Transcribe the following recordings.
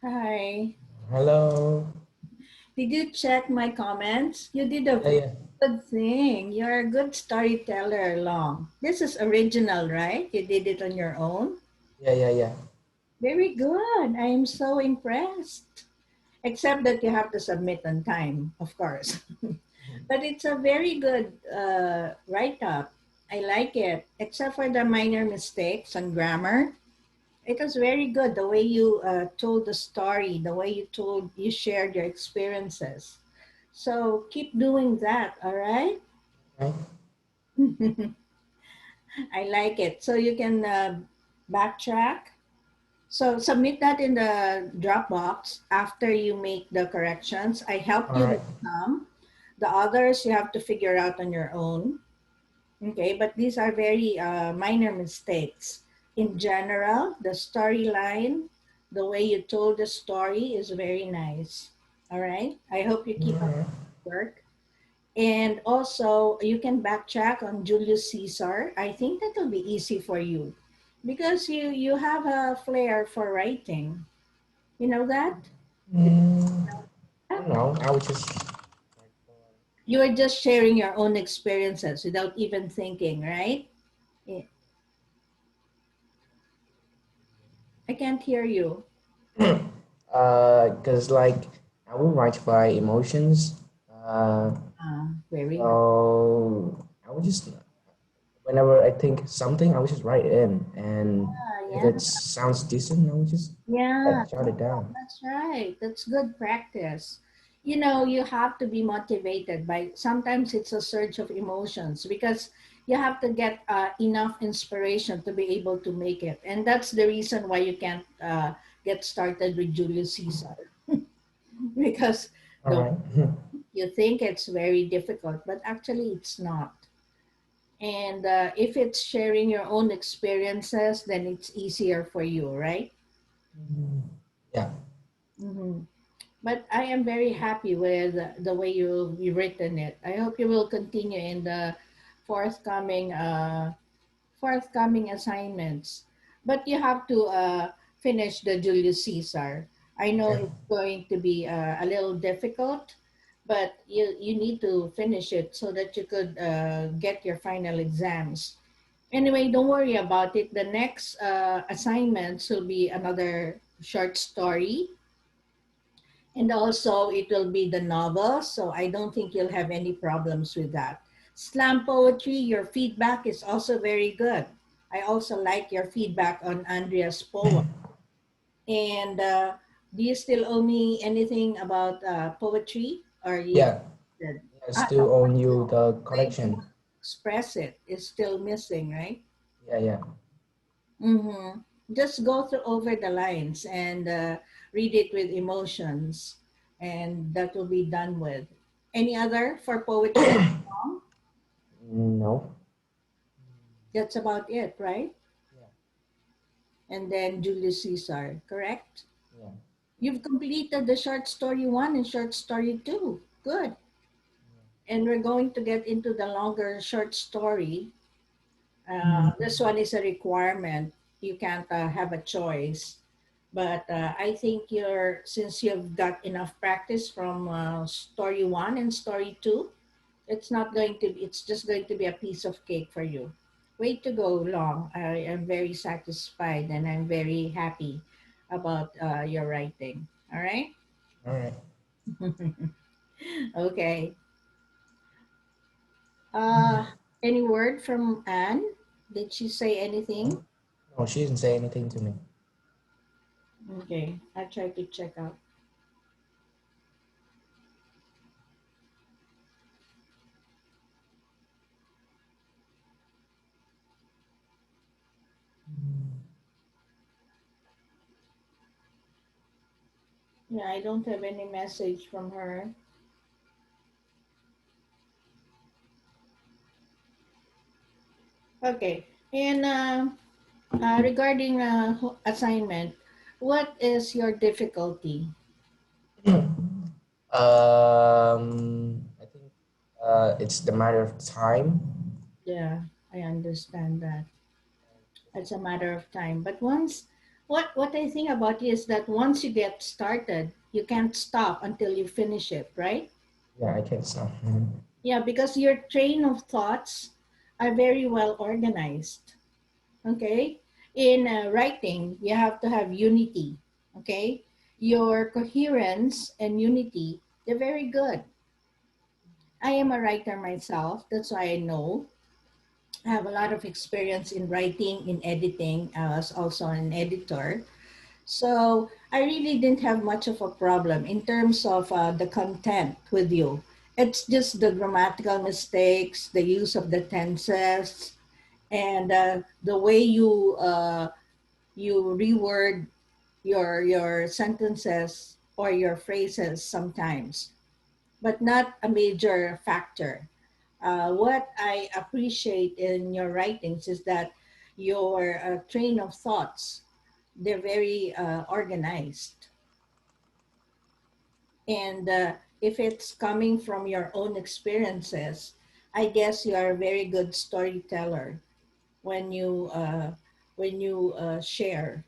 Hi. Hello. Did you check my comments? You did a Yeah, very yeah, good thing. You're a good storyteller, Long. This is original, right? You did it on your own. yeah. Very good. I am so impressed. Except that you have to submit on time, of course. Mhm. But it's a very good write up. I like it, except for the minor mistakes on grammar. It was very good the way you told the story, the way you shared your experiences. So keep doing that, all right? Right. I like it. So you can backtrack. So submit that in the Dropbox after you make the corrections. I helped All you right. with some. The others you have to figure out on your own. Okay, but these are very minor mistakes. In general, the storyline, the way you told the story is very nice. All right. I hope you All keep up right. the work. And also, you can backtrack on Julius Caesar. I think that will be easy for you because you have a flair for writing. You know that? Did Mm, you I know don't know. I would just like, You are just sharing your own experiences without even thinking, right? Yeah. I can't hear you. because like I would write by emotions. Uh, Very good. so I would just whenever I think something, I would just write it in, and if Yeah, it sounds decent, I would just yeah, jot it down. that's right. That's good practice. You know, you have to be motivated by sometimes it's a surge of emotions because you have to get enough inspiration to be able to make it. And that's the reason why you can't get started with Julius Caesar because All the right. you think it's very difficult, but actually it's not. And if it's sharing your own experiences, then it's easier for you, right? Yeah. Hmm. But I am very happy with the way you've written it. I hope you will continue in the forthcoming forthcoming assignments. But you have to finish the Julius Caesar. I know Okay. it's going to be a little difficult, but you need to finish it so that you could get your final exams. Anyway, don't worry about it. The next assignments will be another short story, and also it will be the novel. So I don't think you'll have any problems with that. Slam poetry, your feedback is also very good. I also like your feedback on Andrea's poem. And do you still owe me anything about poetry? Or you Yeah. did? I The still own you the way to collection. express it is still missing, right? Yeah, yeah. Mm-hmm. Just go through over the lines and read it with emotions, and that will be done with. Any other for poetry? No. That's about it, right? Yeah, And then Julius Caesar, correct? yeah. You've completed the short story one and short story two. Good. And we're going to get into the longer short story. This one is a requirement. You can't have a choice. But I think since you've got enough practice from story one and story two, it's just going to be a piece of cake for you. Way to go, Long. I am very satisfied and I'm very happy about your writing. All right. All right. Okay. Uh, any word from Anne? Did she say anything? No, no, she didn't say anything to me. Okay, I'll try to check out. Yeah, I don't have any message from her. Okay. And regarding assignment, what is your difficulty? I think it's the matter of time. Yeah, I understand that. It's a matter of time. But what I think about it is that once you get started, you can't stop until you finish it, right? Yeah, I can't stop. Yeah, because your train of thoughts are very well organized. Okay, in writing, you have to have unity. Okay, your coherence and unity, they're very good. I am a writer myself. That's why I know. I have a lot of experience in writing, in editing. I was also an editor. So I really didn't have much of a problem in terms of the content with you. It's just the grammatical mistakes, the use of the tenses, and the way you reword your sentences or your phrases sometimes, but not a major factor. What I appreciate in your writings is that your train of thoughts, they're very organized. And if it's coming from your own experiences, I guess you are a very good storyteller when you share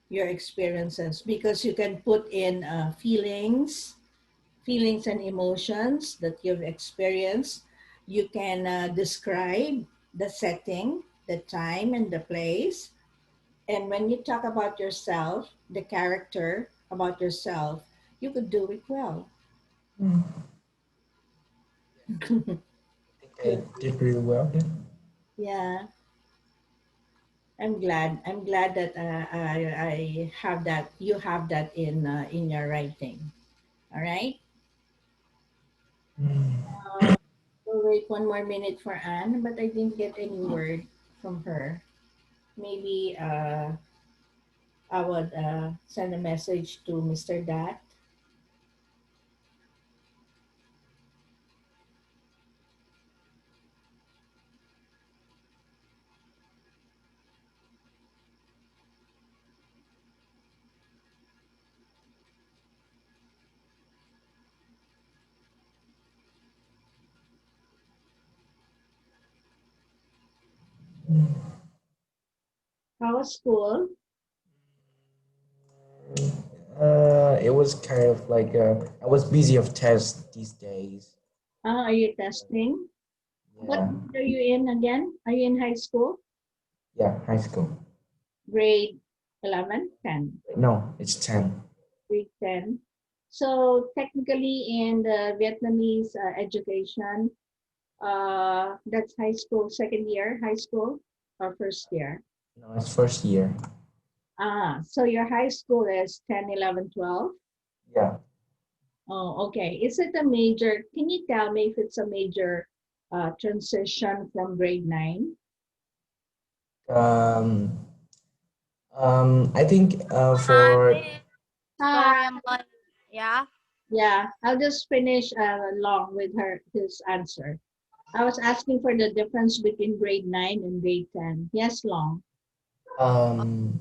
your experiences, because you can put in feelings and emotions that you've experienced. You can describe the setting, the time, and the place. And when you talk about yourself, the character about yourself, you could do it well. Mm. I think Good. I did really well. Yeah. Yeah, I'm glad. I'm glad that I have that. You have that in your writing. All right. Mm. We'll wait one more minute for Anne, but I didn't get any word from her. Maybe I would send a message to Mr. Dat. How was school? It was kind of like I was busy of tests these days. Are you testing? What Yeah, grade are you in again? Are you in high school? yeah, high school. Grade 11, 10, No, it's 10. grade 10. So technically in the Vietnamese education, that's high school, second year, high school, or first year? No, it's first year. So your high school is 10, 11, 12. Yeah. Oh, okay. Is it a major? Can you tell me if it's a major transition from grade 9? Um, I think for Miss, Ah, sorry, I'm like, yeah. yeah. I'll just finish along with his answer. I was asking for the difference between grade 9 and grade 10. Yes, Long. um,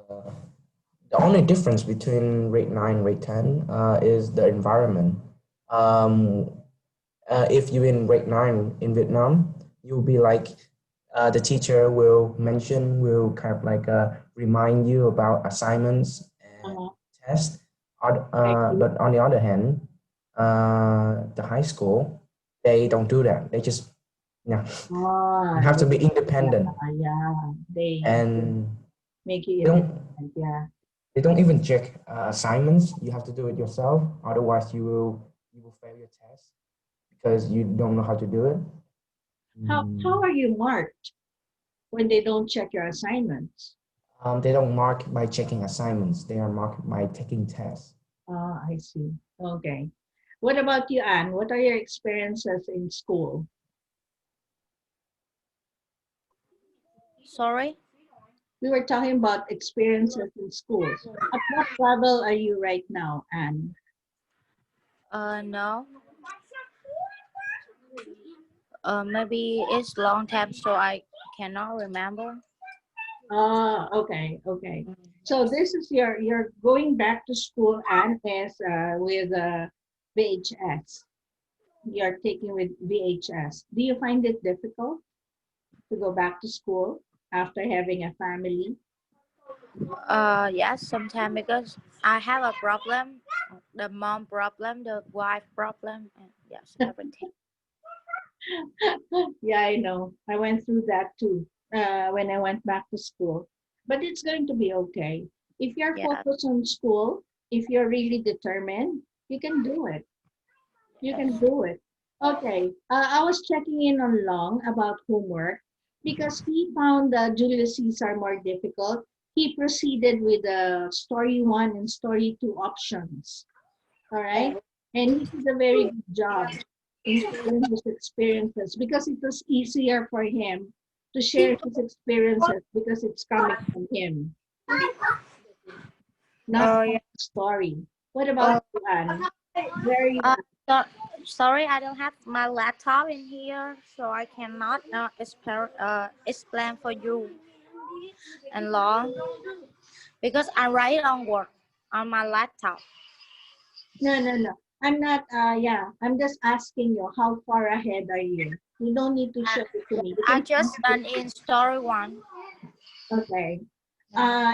uh, the only difference between grade 9 grade 10 is the environment. Um, if you're in grade 9 in Vietnam, you'll be like, the teacher will kind of like remind you about assignments and Uh, tests. I see. But on the other hand, the high school, they don't do that. They just, yeah, you have They, to be yeah, independent, yeah. They and make you they don't independent. Yeah. they don't even check assignments. You have to do it yourself. Otherwise, you will fail your test because you don't know how to do it. How Mm. are you marked when they don't check your assignments? They don't mark by checking assignments. They are marked by taking tests. I see. Okay. What about you, Anne? What are your experiences in school? Sorry. We were talking about experiences in school. At what level are you right now, Anne? No. Maybe it's long time, so I cannot remember. Okay, okay. So this is you're going back to school, and is with VHS. You're taking with VHS. Do you find it difficult to go back to school after having a family? Yes, sometimes because I have a problem, the mom problem, the wife problem, and yes, everything. Yeah, I know. I went through that too when I went back to school. But it's going to be okay. If you're Yes, focused on school, if you're really determined, you can do it. You yes. can do it. Okay. I was checking in on Long about homework because he found Julius Caesar more difficult. He proceeded with story one and story two options. All right. And he did a very good job in sharing his experiences because it was easier for him to share his experiences because it's coming from him, not Oh from yeah. the story. What about Oh, you, Anne? Where are you uh, at? so, sorry, I don't have my laptop in here, so I cannot explain for you and long because I write on work on my laptop. No, no, no. I'm not, yeah, I'm just asking you, how far ahead are you? You don't need to show it to me. You I can just send it. done in story one. Okay.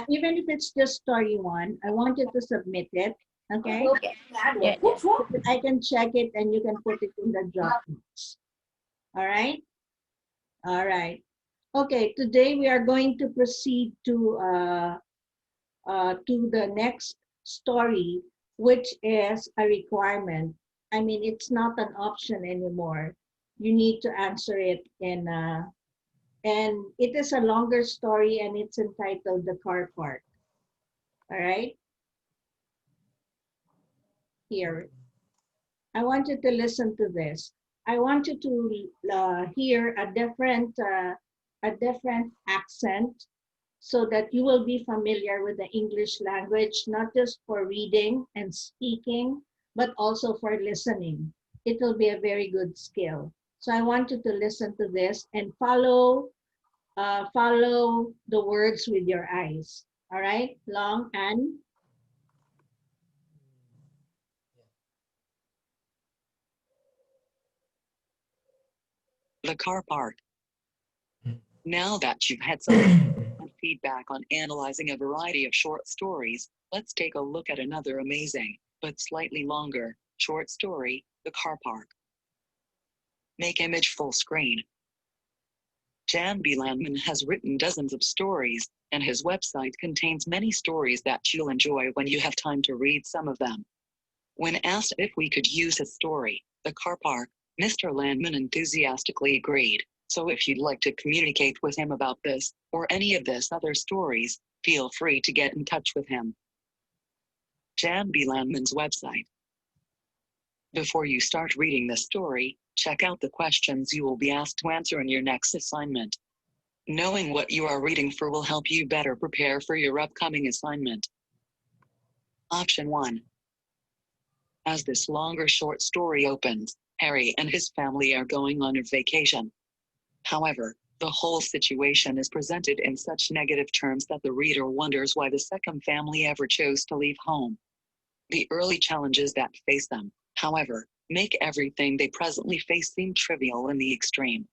Even if it's just story one, I want you to submit it. Okay. Yeah, yeah, yeah. So that I can check it and you can put it in the Dropbox. All right. All right. Okay. Today we are going to proceed to the next story, which is a requirement. I mean, it's not an option anymore. You need to answer it and it is a longer story and it's entitled The Car Park. All right. Here, I want you to listen to this. I want you to hear a different accent so that you will be familiar with the English language, not just for reading and speaking, but also for listening. It will be a very good skill. So I want you to listen to this and follow the words with your eyes. All right, Long and The car park. Now that you've had some feedback on analyzing a variety of short stories, let's take a look at another amazing, but slightly longer, short story, The Car Park. Make image full screen. Jan B. Landman has written dozens of stories, and his website contains many stories that you'll enjoy when you have time to read some of them. When asked if we could use his story, The Car Park, Mr. Landman enthusiastically agreed. So if you'd like to communicate with him about this, or any of this other stories, feel free to get in touch with him. Jan B. Landman's website. Before you start reading the story, check out the questions you will be asked to answer in your next assignment. Knowing what you are reading for will help you better prepare for your upcoming assignment. Option 1. As this longer short story opens, Harry and his family are going on a vacation. However, the whole situation is presented in such negative terms that the reader wonders why the second family ever chose to leave home. The early challenges that face them, however, make everything they presently face seem trivial in the extreme.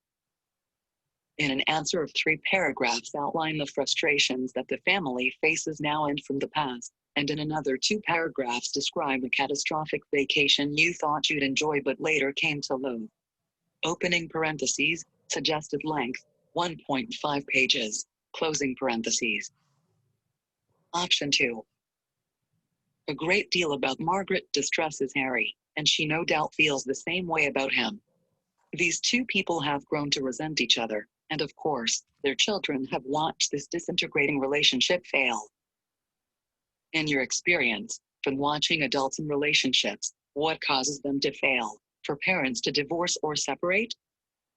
In an answer of 3 paragraphs outline the frustrations that the family faces now and from the past, and in another 2 paragraphs describe a catastrophic vacation you thought you'd enjoy but later came to loathe. Opening parentheses, suggested length, 1.5 pages, closing parentheses. Option 2. A great deal about Margaret distresses Harry, and she no doubt feels the same way about him. These two people have grown to resent each other, and of course, their children have watched this disintegrating relationship fail. In your experience, from watching adults in relationships, what causes them to fail? For parents to divorce or separate?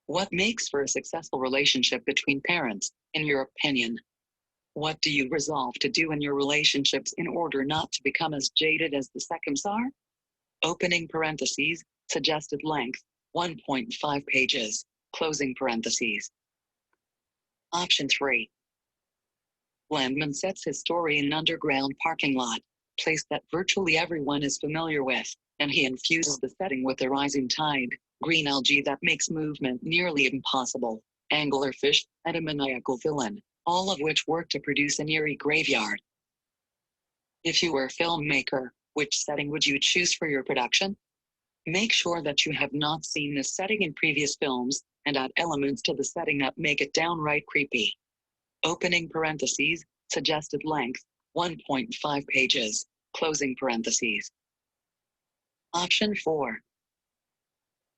What makes for a successful relationship between parents, in your opinion? What do you resolve to do in your relationships in order not to become as jaded as the seconds are? Opening parentheses, suggested length, 1.5 pages, closing parentheses. Option 3. Landman sets his story in an underground parking lot, place that virtually everyone is familiar with, and he infuses the setting with a rising tide, green algae that makes movement nearly impossible, anglerfish, and a maniacal villain. all of which work to produce an eerie graveyard. If you were a filmmaker, which setting would you choose for your production? Make sure that you have not seen this setting in previous films, and add elements to the setting that make it downright creepy. Opening parentheses, suggested length, 1.5 pages, closing parentheses. Option 4.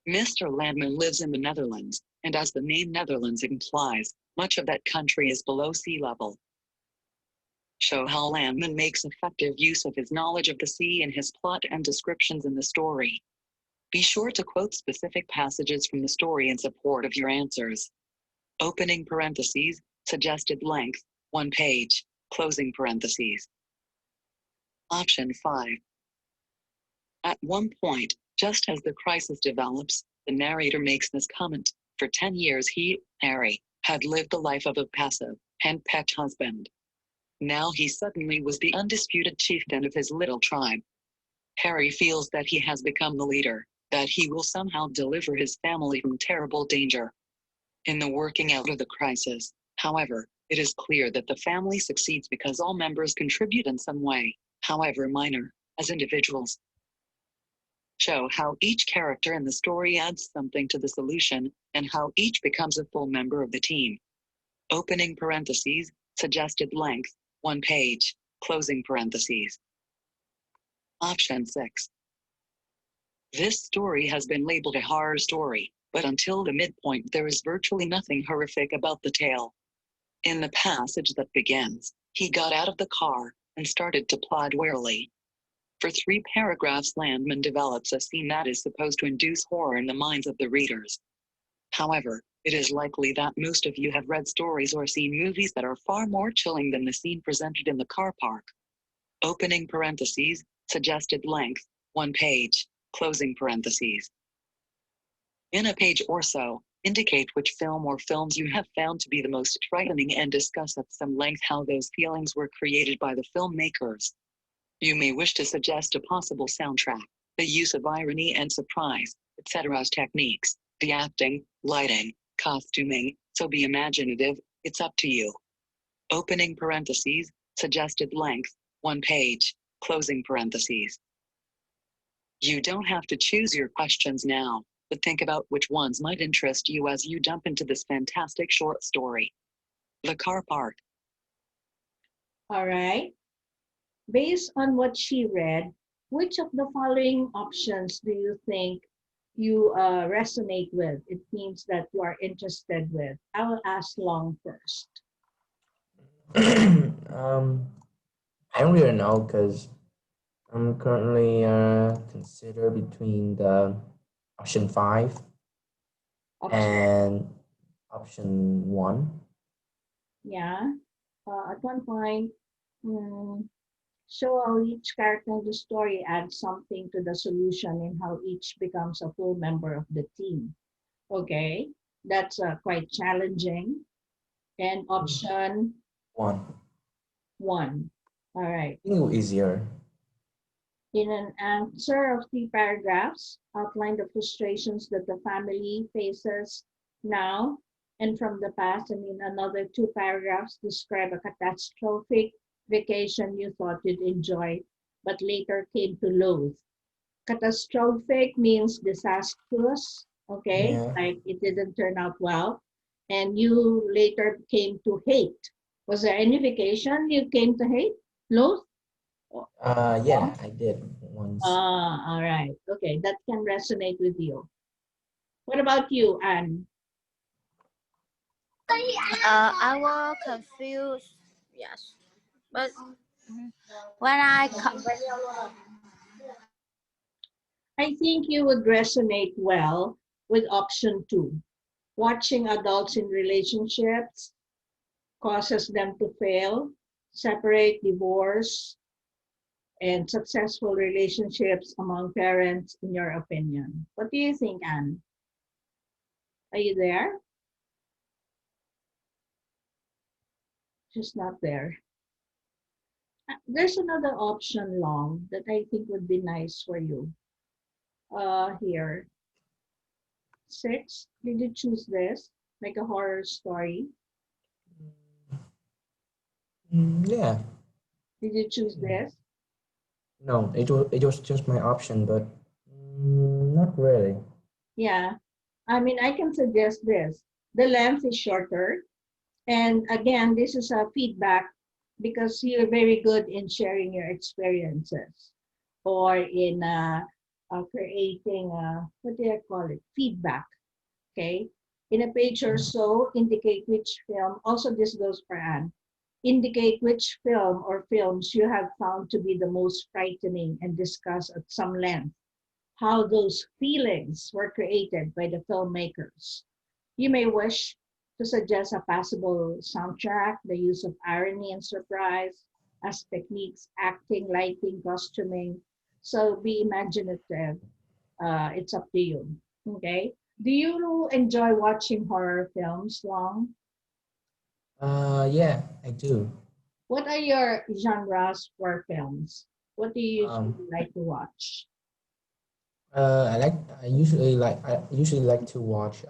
Mr. Landman lives in the Netherlands, and as the name Netherlands implies, much of that country is below sea level. Show how Landman makes effective use of his knowledge of the sea in his plot and descriptions in the story. Be sure to quote specific passages from the story in support of your answers. Opening parentheses, suggested length, 1 page, closing parentheses. Option 5. At one point, just as the crisis develops, the narrator makes this comment: for 10 years he, Harry, had lived the life of a passive, henpecked husband. Now he suddenly was the undisputed chieftain of his little tribe. Harry feels that he has become the leader, that he will somehow deliver his family from terrible danger. In the working out of the crisis, however, it is clear that the family succeeds because all members contribute in some way, however minor, as individuals. Show how each character in the story adds something to the solution, and how each becomes a full member of the team. Opening parentheses, suggested length, 1 page, closing parentheses. Option 6. This story has been labeled a horror story, but until the midpoint there is virtually nothing horrific about the tale. In the passage that begins, he got out of the car and started to plod warily. For 3 paragraphs, Landman develops a scene that is supposed to induce horror in the minds of the readers. However, it is likely that most of you have read stories or seen movies that are far more chilling than the scene presented in the car park. Opening parentheses, suggested length, 1 page, closing parentheses. In a page or so, indicate which film or films you have found to be the most frightening and discuss at some length how those feelings were created by the filmmakers. You may wish to suggest a possible soundtrack, the use of irony and surprise, etc. as techniques, the acting, lighting, costuming, so be imaginative, it's up to you. Opening parentheses, suggested length, 1 page, closing parentheses. You don't have to choose your questions now, but think about which ones might interest you as you jump into this fantastic short story. The car park. All right. Based on what she read, which of the following options do you think you resonate with? It means that you are interested with. I will ask Long first. I don't really know because I'm currently consider between the option 5 Option, and option 1. yeah. At one point, hmm, show how each character in the story adds something to the solution and how each becomes a full member of the team. Okay, that's quite challenging. And option 1. 1. All right. I think it was easier. In an answer of 3 paragraphs, outline the frustrations that the family faces now and from the past, and in another 2 paragraphs, describe a catastrophic vacation you thought you'd enjoy, but later came to loathe. Catastrophic means disastrous, okay? Yeah. Like it didn't turn out well, and you later came to hate. Was there any vacation you came to hate? Loathe? Yeah, I did once. Ah, all right. Okay, that can resonate with you. What about you, Anne? I was confused. Yes, but when I think you would resonate well with option 2. Watching adults in relationships causes them to fail, separate, divorce, and successful relationships among parents, in your opinion. What do you think, Anne? Are you there? She's not there. There's another option, Long, that I think would be nice for you. Here. 6. Did you choose this? Like a horror story? Yeah. Did you choose Mm. this? No, it was just my option, but not really. Yeah. I mean, I can suggest this. The length is shorter. And again, this is a feedback because you're very good in sharing your experiences or in creating, what do I call it? Feedback. Okay. In a page or so, indicate which film, also this goes for Anne, indicate which film or films you have found to be the most frightening and discuss at some length how those feelings were created by the filmmakers. You may wish to suggest a possible soundtrack, the use of irony and surprise as techniques, acting, lighting, costuming. So be imaginative. It's up to you. Okay. Do you enjoy watching horror films, Long? Yeah, I do. What are your genres for films? What do you usually Um, like to watch? I usually like to watch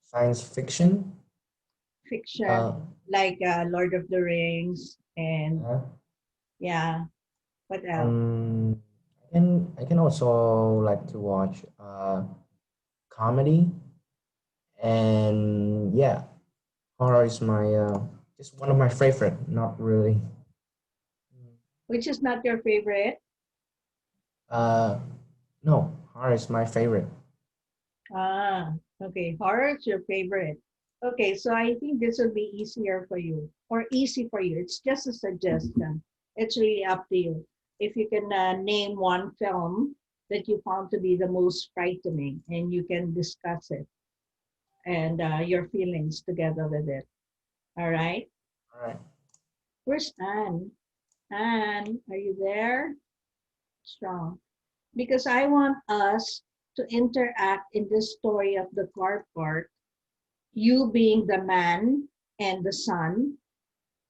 science fiction. Fiction, Uh, like Lord of the Rings, and yeah. yeah, what else? Um, I can also like to watch comedy, and yeah, horror is my just one of my favorite. Not really. Which is not your favorite? Uh, no, horror is my favorite. Ah, okay. Horror is your favorite. Okay, so I think this will be easier for you or easy for you. It's just a suggestion. It's really up to you. If you can name one film that you found to be the most frightening and you can discuss it and your feelings together with it. All right. All right. Where's Anne? Anne, are you there? Strong. Because I want us to interact in this story of the car part, you being the man and the son,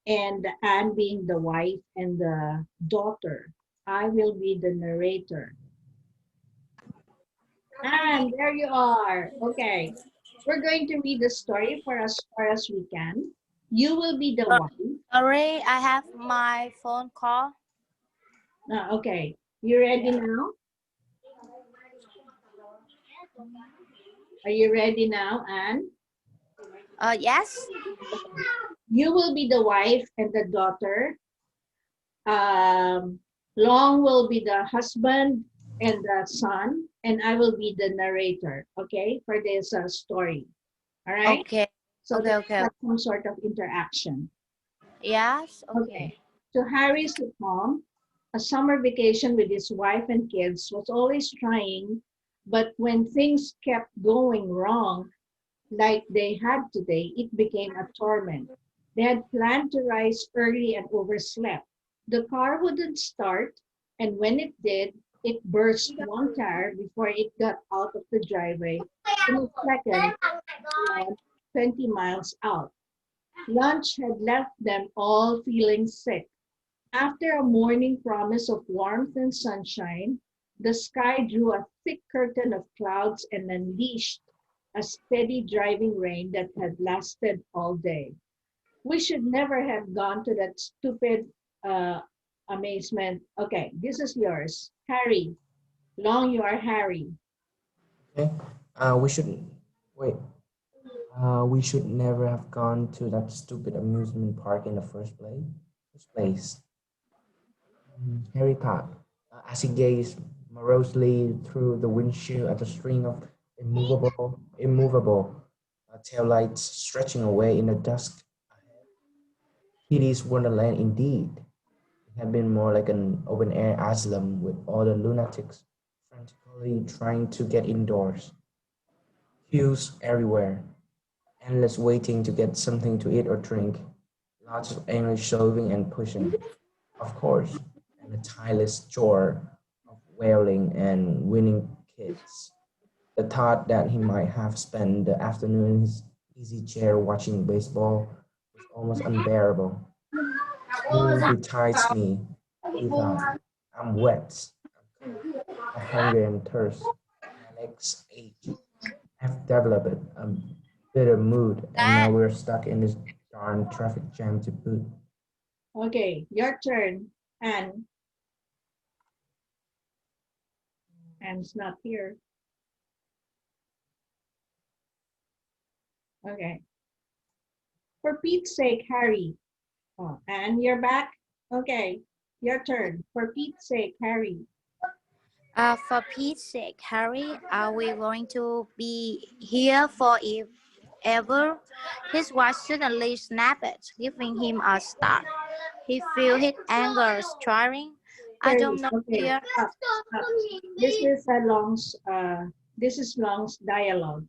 and Anne being the wife and the daughter. I will be the narrator. Anne, there you are. Okay. We're going to read the story for as far as we can. You will be the So- wife. Sorry, I have my phone call. Okay. You ready now? Are you ready now, Anne? Yes. Okay. You will be the wife and the daughter. um, Long will be the husband and the son, and I will be the narrator, okay, for this story. All right? Okay. So Okay. let's Okay. have some sort of interaction. Yes. Okay. Okay. So Harry's home, a summer vacation with his wife and kids, was always trying, but when things kept going wrong, like they had today, it became a torment. They had planned to rise early and overslept. The car wouldn't start, and when it did, it burst one tire before it got out of the driveway. In a second, it was 20 miles out. Lunch had left them all feeling sick. After a morning promise of warmth and sunshine, the sky drew a thick curtain of clouds and unleashed a steady driving rain that had lasted all day. We should never have gone to that stupid uh, amazement. Okay, this is yours. Harry. Long you are Harry. Okay. We should wait. We should never have gone to that stupid amusement park in the first place. First place. Harry thought, as he gazed morosely through the windshield at the string of immovable taillights stretching away in the dusk. Kitty's Wonderland indeed. It had been more like an open-air asylum with all the lunatics frantically trying to get indoors. Queues everywhere, endless waiting to get something to eat or drink, lots of English shoving and pushing, of course, and the tireless chore of wailing and winning kids. The thought that he might have spent the afternoon in his easy chair watching baseball was almost unbearable. Who betides me? He thought. I'm wet, I'm cold, I hunger and thirst, my legs ache. I've developed a bitter mood, and now That we're stuck in this darn traffic jam to boot. Okay, your turn. And Anne's not here. Okay. For Pete's sake, Harry. Oh, and you're back? Okay, your turn. For Pete's sake, Harry. For Pete's sake, Harry, are we going to be here for ever? His wife suddenly snapped, giving him a start. He felt his anger stirring. I Harry, don't know, okay, dear. stop, stop. This is a this is Long's dialogue.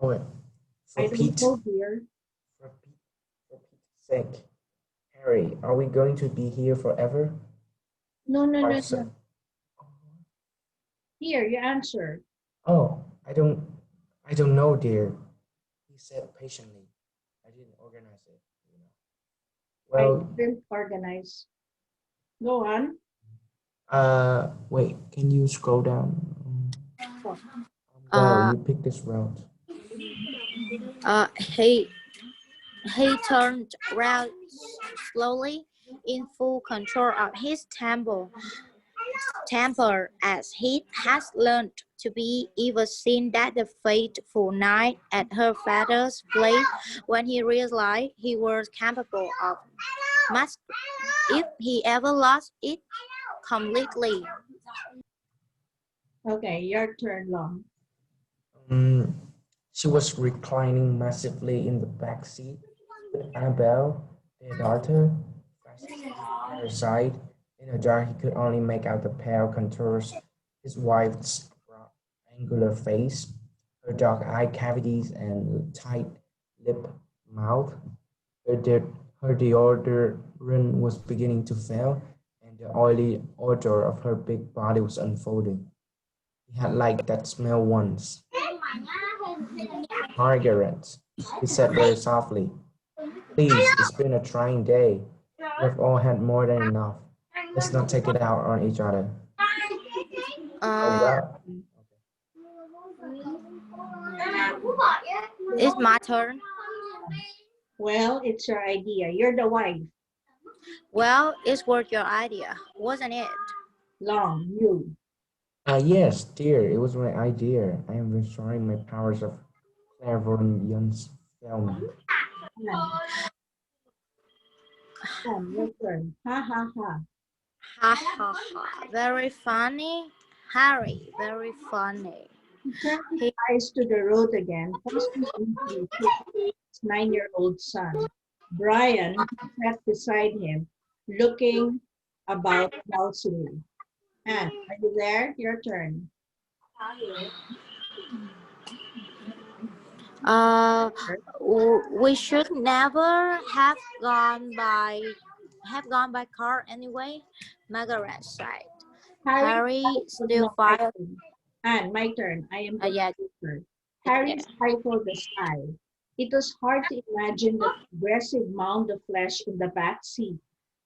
Oh, wait. I For don't Pete, know, dear. for Pete, for Pete's sake, Harry, are we going to be here forever? No, no, no, Wife no. said, Here, you answer. "Oh, I don't know, dear," he said patiently. I didn't organize it, you know. I Well, didn't organize. Go on. wait, can you scroll down? Oh, Well, Uh, you picked this route. uh, he he turned around slowly, in full control of his temper as he has learned to be ever since that the fateful night at her father's place when he realized he was capable of much if he ever lost it completely. okay, your turn, Long. Um, she was reclining massively in the back seat with Annabelle, their daughter, fast asleep at her side. In the dark, he could only make out the pale contours, his wife's broad, angular face, her dark eye cavities and tight lip mouth. Her, de- her deodorant was beginning to fail, and the oily odor of her big body was unfolding. He had liked that smell once. Margaret, he said very softly, please, it's been a trying day. We've all had more than enough. Let's not take it out on each other. Oh, Uh, well. it's my turn. Well, it's your idea. You're the wife. Well, it was your idea, wasn't it? Long, you. Yes, dear, it was my idea. I am restoring my powers of clairvoyance fail me. Anne, Anne, your turn. Ha ha ha. Ha ha ha. Very funny. Harry, very funny. He turned his He, eyes to the road again, pausing briefly to his 9-year-old son. Brian, who sat beside him, looking about drowsily. Anne, are you there? Your turn. uh, we should never have gone by car anyway, Margaret said. Harry's Harry eyes, oh, still no, my fired. turn. Anne, my turn. I am the Yeah, producer. yeah, yeah. Harry stifled the sigh. It was hard to imagine that the aggressive mound of flesh in the back seat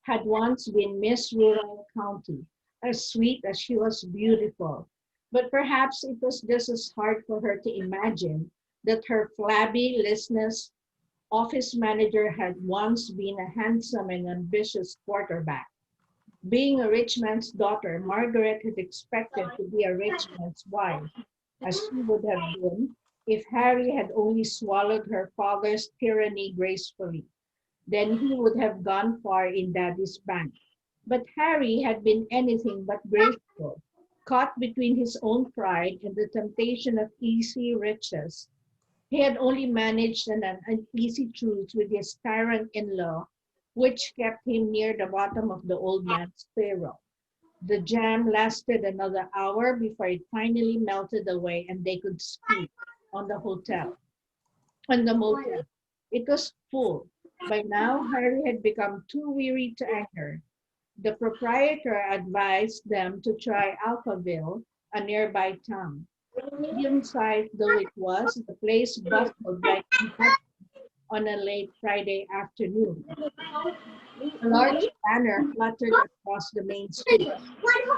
had once been Miss Rural County, as sweet as she was beautiful. But perhaps it was just as hard for her to imagine that her flabby, listless office manager had once been a handsome and ambitious quarterback. Being a rich man's daughter, Margaret had expected to be a rich man's wife, as she would have been if Harry had only swallowed her father's tyranny gracefully. Then he would have gone far in Daddy's bank. But Harry had been anything but graceful, caught between his own pride and the temptation of easy riches. He had only managed an uneasy truce with his tyrant in-law, which kept him near the bottom of the old man's payroll. The jam lasted another hour before it finally melted away and they could speak on the hotel, on the motel. It was full. By now, Harry had become too weary to anger. The proprietor advised them to try Alphaville, a nearby town. Medium-sized though it was, the place bustled like on a late Friday afternoon. A large banner fluttered across the main street.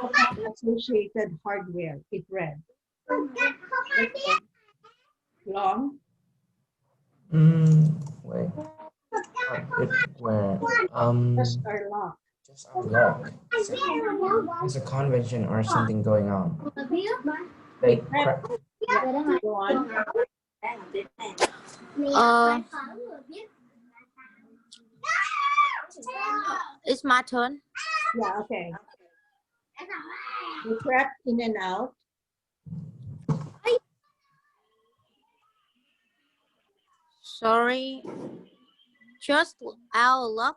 Papa Associated Hardware, it read. Okay, Long. Wait. Where Just our luck. just our luck. There's a convention or something going on. They Okay, prep. crack. Yeah, go on. Uh, it's my turn. Yeah, okay. We prep in and out. Sorry, just our luck.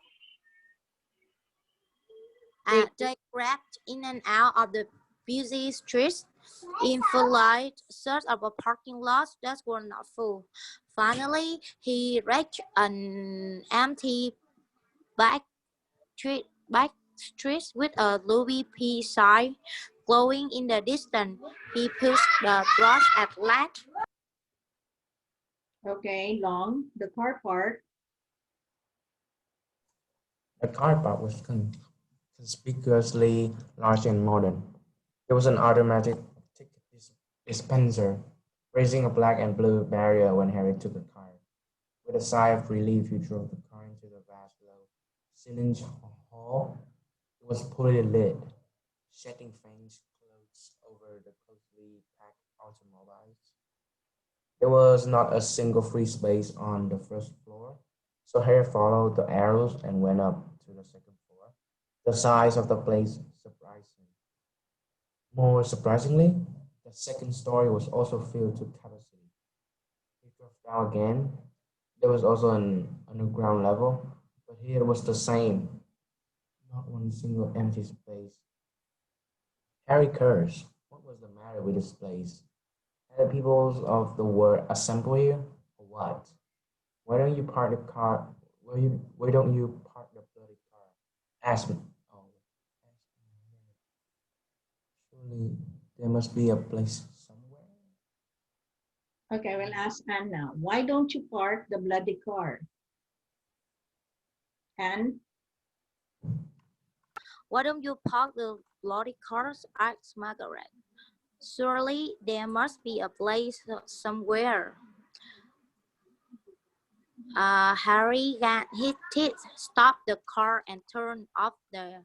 They crept in and out of the busy streets in full light search of a parking lot that were not full. Finally, he reached an empty back street with a Louis P sign glowing in the distance. He pushed the brush at last. Okay, long. The car part. The car park was conspicuously large and modern. There was an automatic ticket dispenser, raising a black and blue barrier when Harry took the car. With a sigh of relief, he drove the car into the vast low-ceilinged hall. It was poorly lit, shedding faint clouds over the closely packed automobiles. There was not a single free space on the first floor, so Harry followed the arrows and went up to the second floor. The size of the place surprised him. More surprisingly, the second story was also filled to capacity. He drove down again. There was also an underground level, but here it was the same. Not one single empty space. Harry cursed. What was the matter with this place? Had the peoples of the world assemble here, or what? Why don't you park the car? Why don't you park the bloody car? Ask me. Oh, ask me. Surely there must be a place somewhere. Okay, we'll ask Anne now. Why don't you park the bloody car? Anne? Why don't you park the bloody cars? Asked Margaret. Surely there must be a place somewhere. Harry got his teeth, stopped the car, and turned off the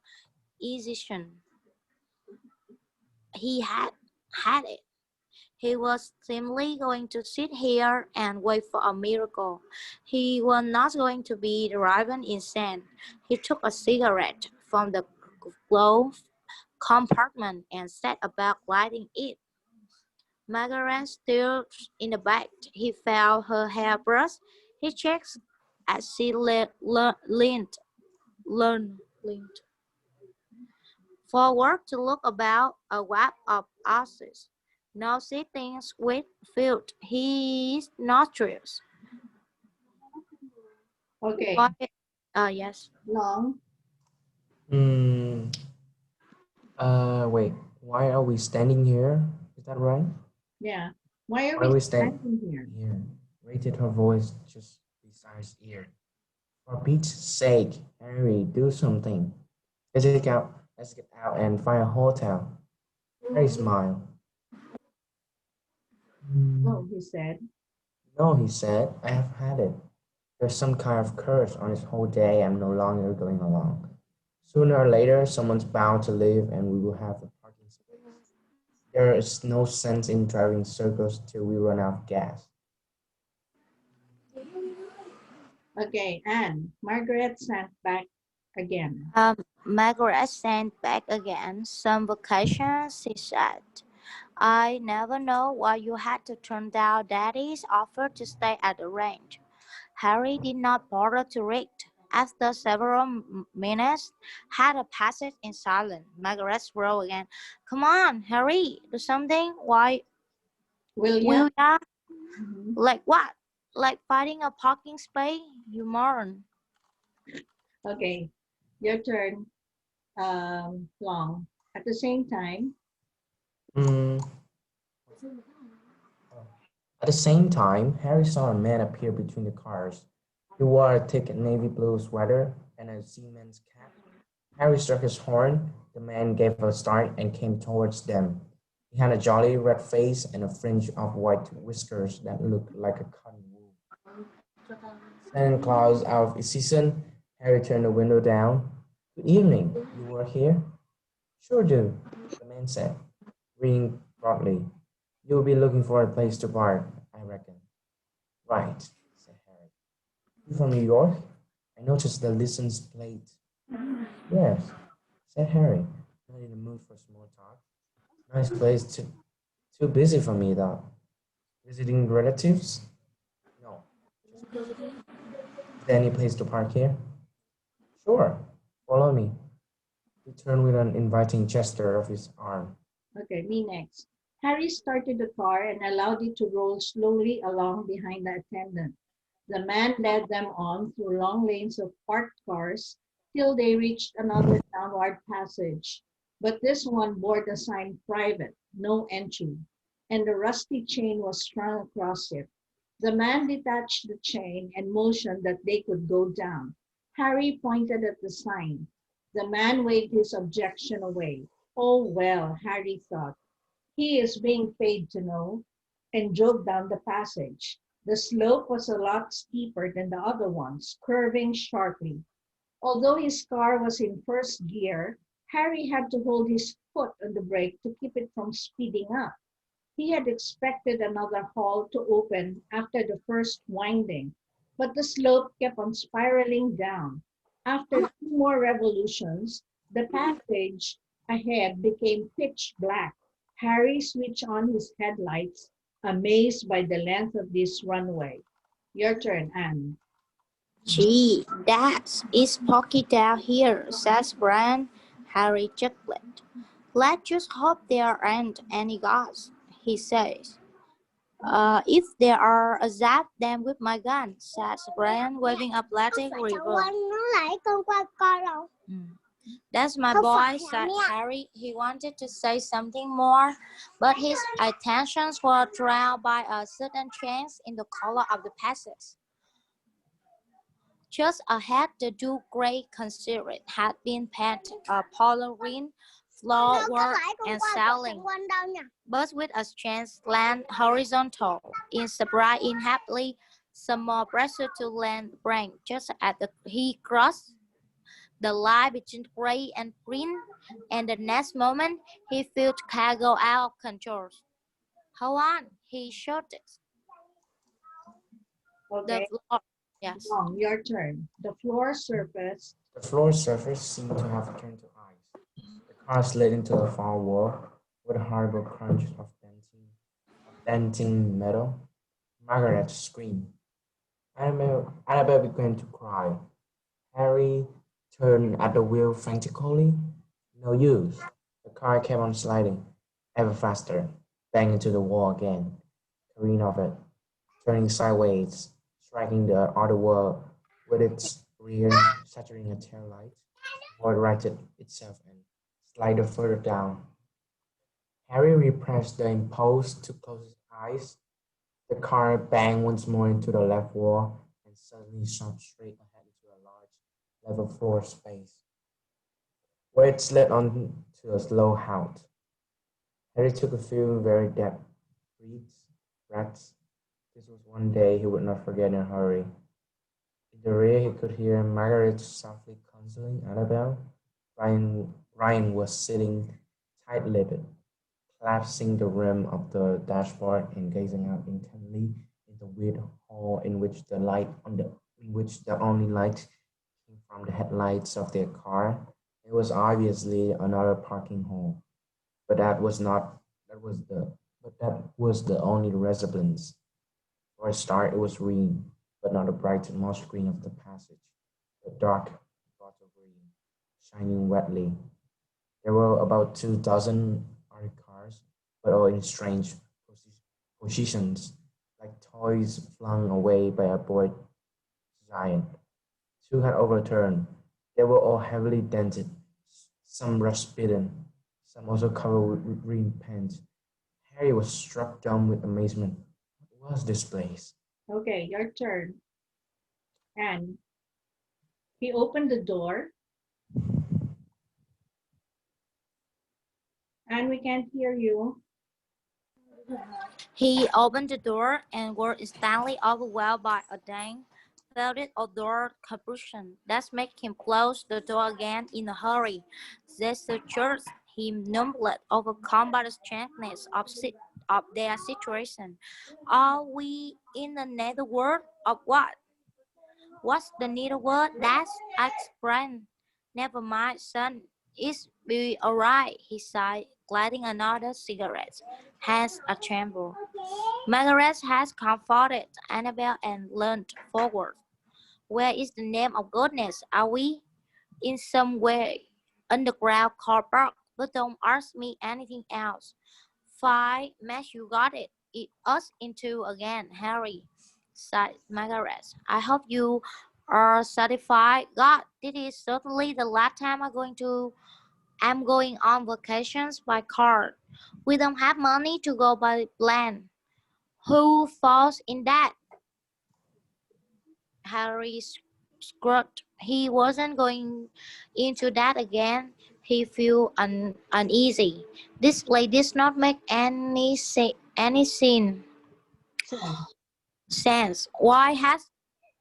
ignition. He had it. He was simply going to sit here and wait for a miracle. He was not going to be driven insane. He took a cigarette from the glove compartment and set about lighting it. Margaret still in the back. He felt her hair brush his cheeks as she leaned forward to look about a web of ashes. Now sitting sweat filled his nostrils. Okay, Why? Yes. long. Hmm. Wait. Why are we standing here? Is that right? Yeah. Why are Why are we we standing standing here? here? Rated her voice just beside his ear. For Pete's sake, Harry, do something. Let's get out and find a hotel. Harry smiled. No, "Hmm, he said. no, he said, I have had it. There's some kind of curse on this whole day. I'm no longer going along. Sooner or later, someone's bound to leave and we will have a parking space. There is no sense in driving circles till we run out of gas. Okay, Anne. Margaret sank back again. Margaret sank back again. Some vacations, she said. I never know why you had to turn down Daddy's offer to stay at the ranch. Harry did not bother to read. After several minutes, had a passage in silence. Margaret wrote again. Come on, Harry, do something. Why William. will ya? Mhm. Like what? Like finding a parking space? You mourn. Okay, your turn. Long. At the same time, Hmm. At the same time, Harry saw a man appear between the cars. He wore a thick navy blue sweater and a seaman's cap. Harry struck his horn. The man gave a start and came towards them. He had a jolly red face and a fringe of white whiskers that looked like a cotton wool. Santa Claus out of season. Harry turned the window down. Good evening. You work here? Sure do, the man said, grinning broadly. You'll be looking for a place to park, I reckon. Right, said Harry. You from New York? I noticed the license plate. Yes, said Harry, not in the mood for small talk. Nice place, too busy for me, though. Visiting relatives? No, just visiting. Is there any place to park here? Sure, follow me. He turned with an inviting gesture of his arm. Okay, me next. Harry started the car and allowed it to roll slowly along behind the attendant. The man led them on through long lanes of parked cars till they reached another downward passage. But this one bore the sign private, no entry, and the rusty chain was strung across it. The man detached the chain and motioned that they could go down. Harry pointed at the sign. The man waved his objection away. Oh, well, Harry thought, he is being paid to know, and drove down the passage. The slope was a lot steeper than the other ones, curving sharply. Although his car was in first gear, Harry had to hold his foot on the brake to keep it from speeding up. He had expected another hall to open after the first winding, but the slope kept on spiraling down. After two more revolutions, the passage ahead became pitch black. Harry switched on his headlights, amazed by the length of this runway. Your turn, Anne. Gee, it's spooky down here, says Brian. Harry chuckled. Let's just hope there aren't any ghosts, he says. If there are, a zap them with my gun, says Brian, waving a plastic revolver. That's my boy, said Harry. He wanted to say something more, but his attentions were drowned by a sudden change in the color of the passage. Just ahead, the two great considerate had been painted a polo green, flower and sailing, but with a strange slant horizontal. In surprise, happily, some more pressure to land blank just as he crossed the line between gray and green, and the next moment he felt cargo out of control. Hold on, he shouted. The Okay, floor, yes. Long, your turn. The floor surface. The floor surface seemed to have turned to ice. The car slid into the far wall with a horrible crunch of denting metal. Margaret screamed. Annabelle began to cry. Harry turned at the wheel frantically. No use. The car kept on sliding, ever faster, bang into the wall again, careening off it, turning sideways, striking the other wall with its rear, shattering a tail light, before it righted itself and slided further down. Harry repressed the impulse to close his eyes. The car banged once more into the left wall and suddenly shot straight ahead into a large level floor space, where it slid on to a slow halt. Harry took a few very deep breaths. This was one day he would not forget in a hurry. In the rear, he could hear Margaret softly counseling Annabel. Ryan was sitting tight-lipped, collapsing the rim of the dashboard and gazing out intently in the weird hall in which the only light came from the headlights of their car. It was obviously another parking hall, but that was the only resemblance. For a start, it was green, but not the bright moss green of the passage, but dark bottle green, shining wetly. There were about 2 dozen other cars, but all in strange positions, like toys flung away by a bored giant. Two had overturned. They were all heavily dented, some rust-bitten, some also covered with green paint. Harry was struck dumb with amazement. What was this place? Okay, your turn. And he opened the door, and we can't hear you. He opened the door and was instantly overwhelmed by a dank, felt it odor combustion. That made him close the door again in a hurry. Gestures him numbled, overcome by the strangeness of their situation. Are we in another world of what? What's the needle word? That's explained. Never mind, son. It's be alright, he sighed, lighting another cigarette. Hands a tremble. Margaret has comforted Annabel and leaned forward. Where is the name of goodness? Are we in some way underground car park? But don't ask me anything else. Fine, Max, you got it. It us into again, Harry, sighed Margaret. I hope you are satisfied. God, this is certainly the last time I'm going on vacations by car. We don't have money to go by plane. Who falls in that? Harry scrubbed. He wasn't going into that again. He felt uneasy. This place does not make any Sense. sense. Why has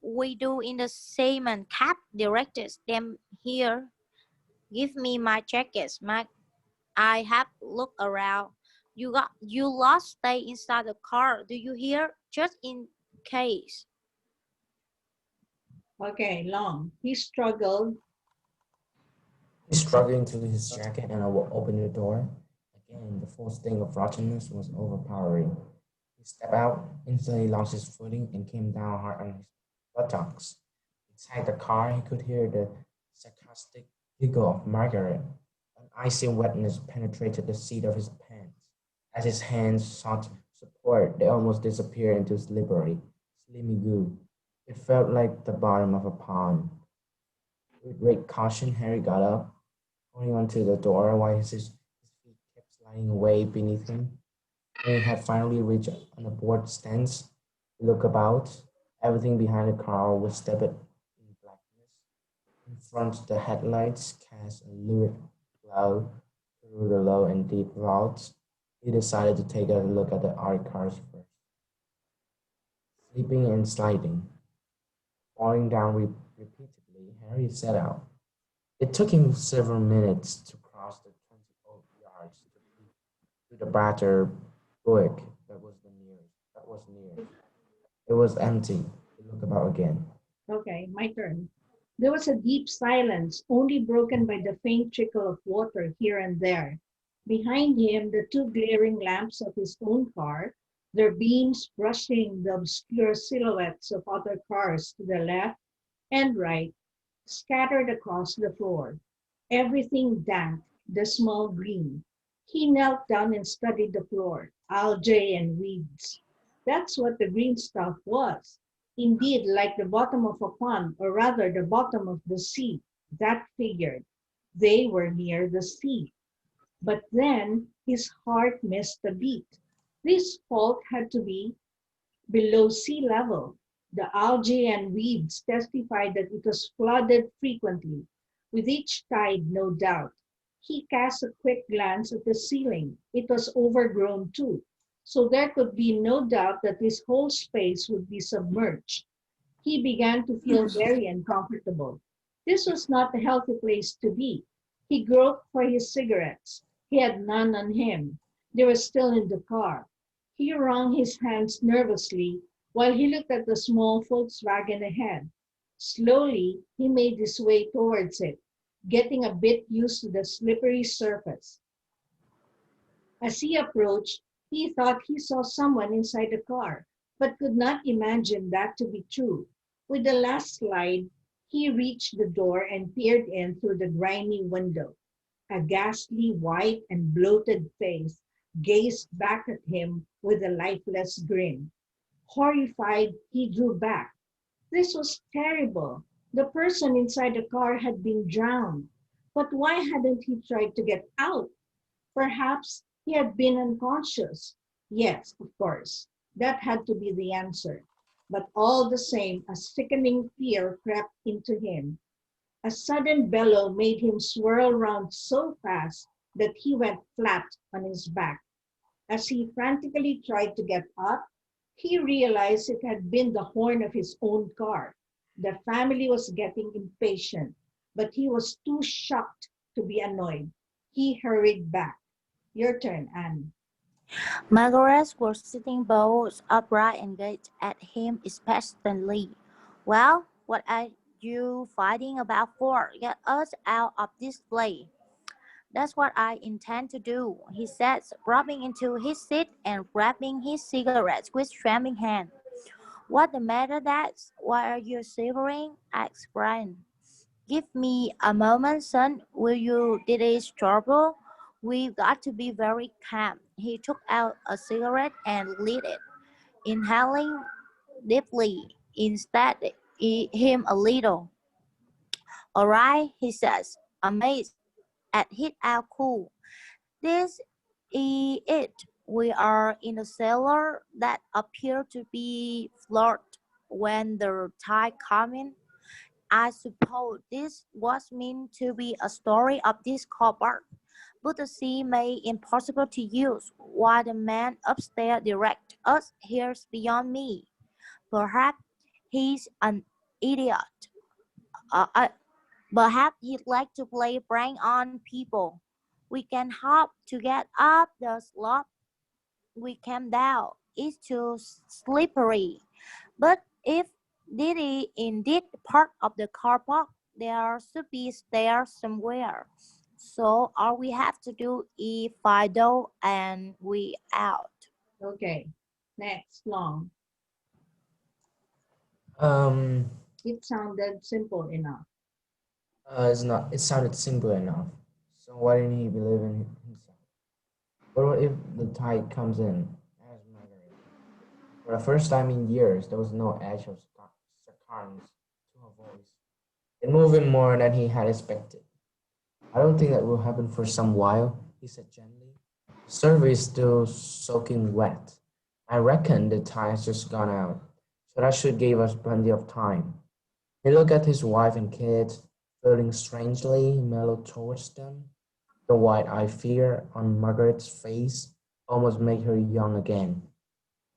we do in the same and cap directors them here? Give me my jackets. I have looked around. You lost stay inside the car. Do you hear? Just in case. Okay, long. He struggled. He's struggling through his jacket and I will open the door. Again, the full sting of rottenness was overpowering. He stepped out, instantly lost his footing, and came down hard on his buttocks. Inside the car, he could hear the sarcastic giggle of Margaret. An icy wetness penetrated the seat of his pants. As his hands sought support, they almost disappeared into slimy goo. It felt like the bottom of a pond. With great caution, Harry got up, holding onto the door while his feet kept sliding away beneath him. When he had finally reached an aboard stance, he looked about. Everything behind the car was steeped in blackness. In front, the headlights cast a lurid glow through the low and deep vaults. He decided to take a look at the art cars first. Slipping and sliding, falling down repeatedly, Harry set out. It took him several minutes to cross the 20 oak yards to the battered bulwark that was near. It was empty. He looked about again. Okay, my turn. There was a deep silence, only broken by the faint trickle of water here and there. Behind him, the two glaring lamps of his own car, their beams brushing the obscure silhouettes of other cars to the left and right, scattered across the floor. Everything dank, dismal green. He knelt down and studied the floor, algae and weeds. That's what the green stuff was. Indeed, like the bottom of a pond, or rather the bottom of the sea. That figured. They were near the sea. But then his heart missed a beat. This fault had to be below sea level. The algae and weeds testified that it was flooded frequently, with each tide, no doubt. He cast a quick glance at the ceiling. It was overgrown too, so there could be no doubt that this whole space would be submerged. He began to feel very uncomfortable. This was not a healthy place to be. He groped for his cigarettes. He had none on him. They were still in the car. He wrung his hands nervously while he looked at the small Volkswagen ahead. Slowly, he made his way towards it, getting a bit used to the slippery surface. As he approached, he thought he saw someone inside the car, but could not imagine that to be true. With the last slide, he reached the door and peered in through the grimy window. A ghastly white and bloated face gazed back at him with a lifeless grin. Horrified, he drew back. This was terrible. The person inside the car had been drowned. But why hadn't he tried to get out? Perhaps he had been unconscious. Yes, of course. That had to be the answer. But all the same, a sickening fear crept into him. A sudden bellow made him swirl round so fast that he went flat on his back. As he frantically tried to get up, he realized it had been the horn of his own car. The family was getting impatient, but he was too shocked to be annoyed. He hurried back. Your turn, Anne. Margaret was sitting bolt upright and gazed at him expectantly. Well, what are you fighting about for? Get us out of this place. That's what I intend to do, he said, dropping into his seat and wrapping his cigarettes with trembling hand. What the matter, Dad? Why are you shivering? Asked Brian. Give me a moment, son. Will you? This is trouble. We've got to be very calm. He took out a cigarette and lit it, inhaling deeply. Instead, him a little. All right, he says, amazed at it out cool. This is it. We are in a cellar that appeared to be flooded when the tide came in. I suppose this was meant to be a story of this cupboard, but the sea made impossible to use, while the man upstairs directs us here beyond me. Perhaps he's an idiot. Uh, uh, Perhaps he'd like to play prank on people. We can hope to get up the slope. We came down. It's too slippery. But if this is indeed part of the car park, there should be stairs somewhere. So all we have to do is find and we out. Okay. Next, Long. Um, It sounded simple enough. it's not. It sounded simple enough. So why didn't he believe in himself? But what if the tide comes in? Asked Margaret. For the first time in years, there was no edge of sarcasm to her voice. It moved him more than he had expected. I don't think that will happen for some while, he said gently. The survey is still soaking wet. I reckon the tide's just gone out, so that should give us plenty of time. He looked at his wife and kids, feeling strangely mellow towards them. The wide-eyed fear on Margaret's face almost made her young again.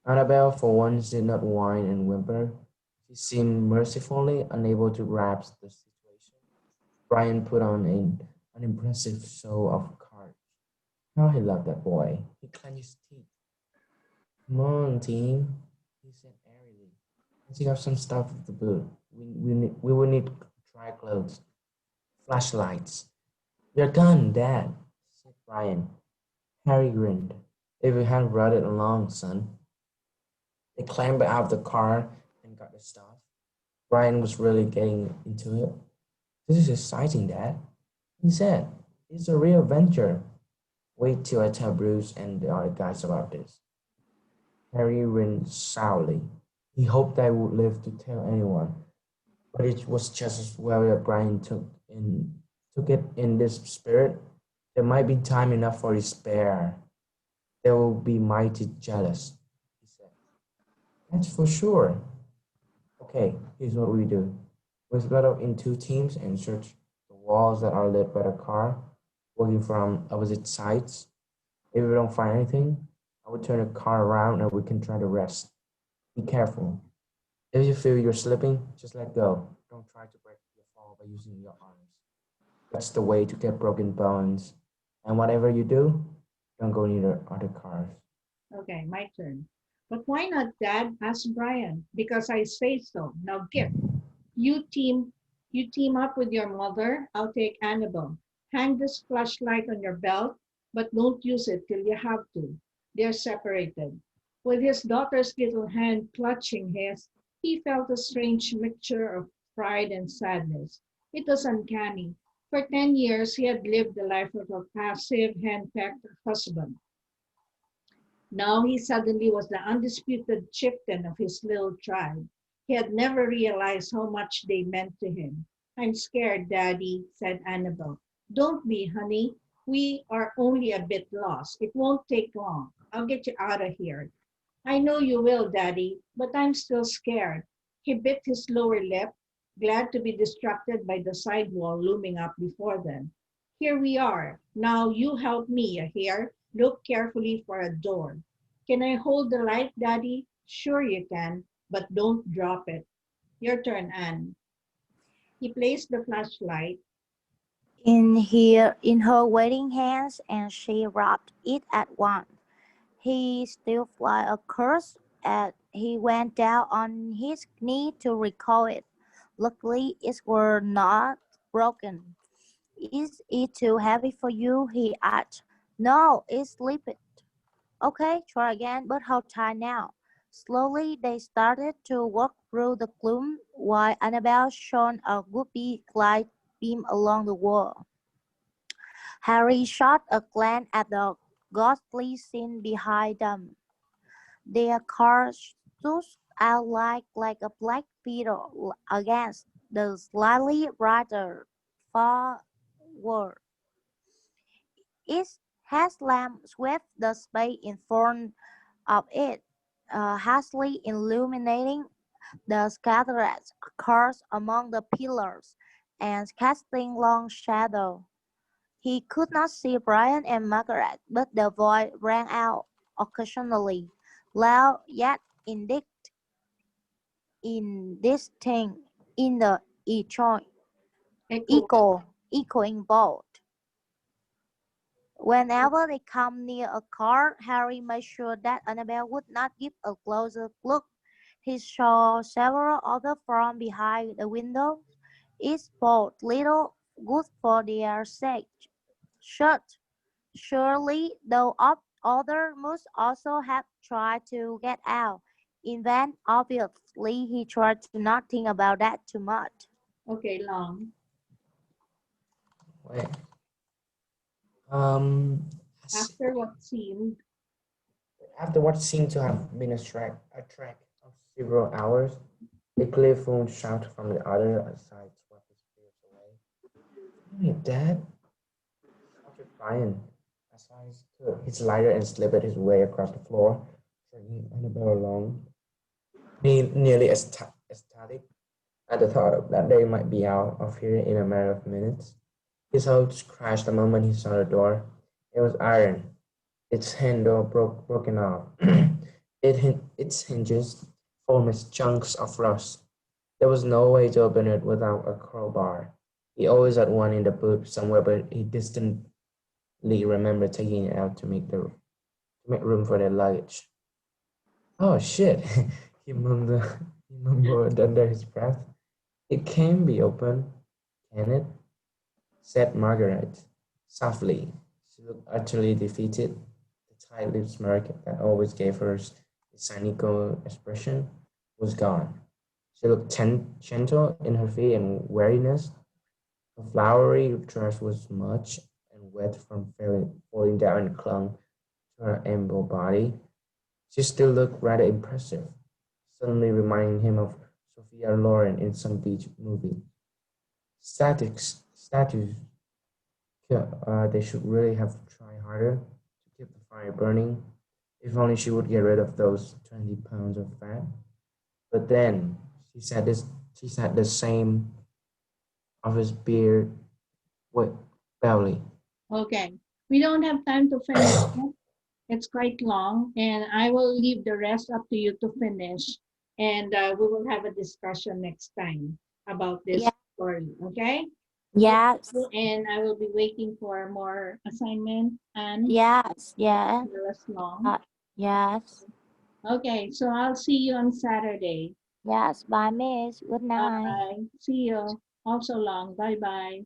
Annabel, for once, did not whine and whimper. She seemed mercifully unable to grasp the situation. Brian put on an impressive show of courage. How he loved that boy. He clenched his teeth. Come on, team, he said airily. Let's take out some stuff of the boot. We will need dry clothes, flashlights. You're done, Dad, said Brian. Harry grinned. If you hadn't brought it along, son. They clambered out of the car and got the stuff. Brian was really getting into it. This is exciting, Dad, he said. It's a real adventure. Wait till I tell Bruce and the other guys about this. Harry grinned sourly. He hoped I would live to tell anyone, but it was just as well that Brian took it in this spirit. There might be time enough for despair. They will be mighty jealous, he said. That's for sure. Okay, here's what we do. We split up in two teams and search the walls that are lit by the car, working from opposite sides. If we don't find anything, I will turn the car around and we can try to rest. Be careful. If you feel you're slipping, just let go. Don't try to break your fall by using your arms. That's the way to get broken bones. And whatever you do, don't go near other cars. Okay, my turn. But why not, Dad? Asked Brian. Because I say so. Now, Gift, you team, you team up with your mother. I'll take Annabelle. Hang this flashlight on your belt, but don't use it till you have to. They're separated. With his daughter's little hand clutching his, he felt a strange mixture of pride and sadness. It was uncanny. For 10 years, he had lived the life of a passive, hand-packed husband. Now he suddenly was the undisputed chieftain of his little tribe. He had never realized how much they meant to him. I'm scared, Daddy, said Annabel. Don't be, honey. We are only a bit lost. It won't take long. I'll get you out of here. I know you will, Daddy, but I'm still scared. He bit his lower lip, glad to be distracted by the sidewall looming up before them. Here we are. Now you help me, you hear? Look carefully for a door. Can I hold the light, Daddy? Sure you can, but don't drop it. Your turn, Anne. He placed the flashlight. In her waiting hands, and she rubbed it at once. He still fly a curse as he went down on his knee to recall it. Luckily, it were not broken. Is it too heavy for you? He asked. No, it's sleepy. Okay, try again, but hold tight now. Slowly, they started to walk through the gloom while Annabelle shone a goopy light beam along the wall. Harry shot a glance at the ghostly scene behind them. Their car stood out like a black beetle against the slightly brighter forward. Its headlamp swept the space in front of it, hastily illuminating the scattered cars among the pillars and casting long shadows. He could not see Brian and Margaret, but the voice rang out occasionally, loud yet indistinct in the Echo. echoing bolt. Whenever they come near a car, Harry made sure that Annabelle would not give a closer look. He saw several others from behind the window. It's both little good for their sake. Shut. Surely the other must also have tried to get out. In vain, obviously, he tried to not think about that too much. Okay, Long. Wait. Um, After what seemed After what seemed to have been a trek of several hours, a clear phone shout from the other side swept his fears away. Hey, Dad! Shouted Brian as he took his lighter and slipped his way across the floor, dragging Annabelle along. Nearly ecstatic at the thought that they might be out of here in a matter of minutes. His hopes crashed the moment he saw the door. It was iron, its handle broken off. Its hinges formed as chunks of rust. There was no way to open it without a crowbar. He always had one in the boot somewhere, but he distantly remembered taking it out to make room for their luggage. Oh shit! He mumbled under his breath. It can be opened, can it? Said Margaret softly. She looked utterly defeated. The tight-lipped smirk that always gave her a cynical expression was gone. She looked gentle in her feet and weariness. Her flowery dress was smudged and wet from falling down and clung to her ample body. She still looked rather impressive, suddenly reminding him of Sophia Loren in some beach movie. Statues, yeah, they should really have tried harder to keep the fire burning. If only she would get rid of those 20 pounds of fat. But then she said the same of his beard with belly. okay. We don't have time to finish it. It's quite long, and I will leave the rest up to you to finish. And we will have a discussion next time about this Yeah. story. Okay? So, Yes. and I will be waiting for more assignment and Yes. Yeah. less long. Uh, yes. Okay, so I'll see you on Saturday. Yes. Bye, Miss. Good night. Bye. See you. Also long. Bye bye.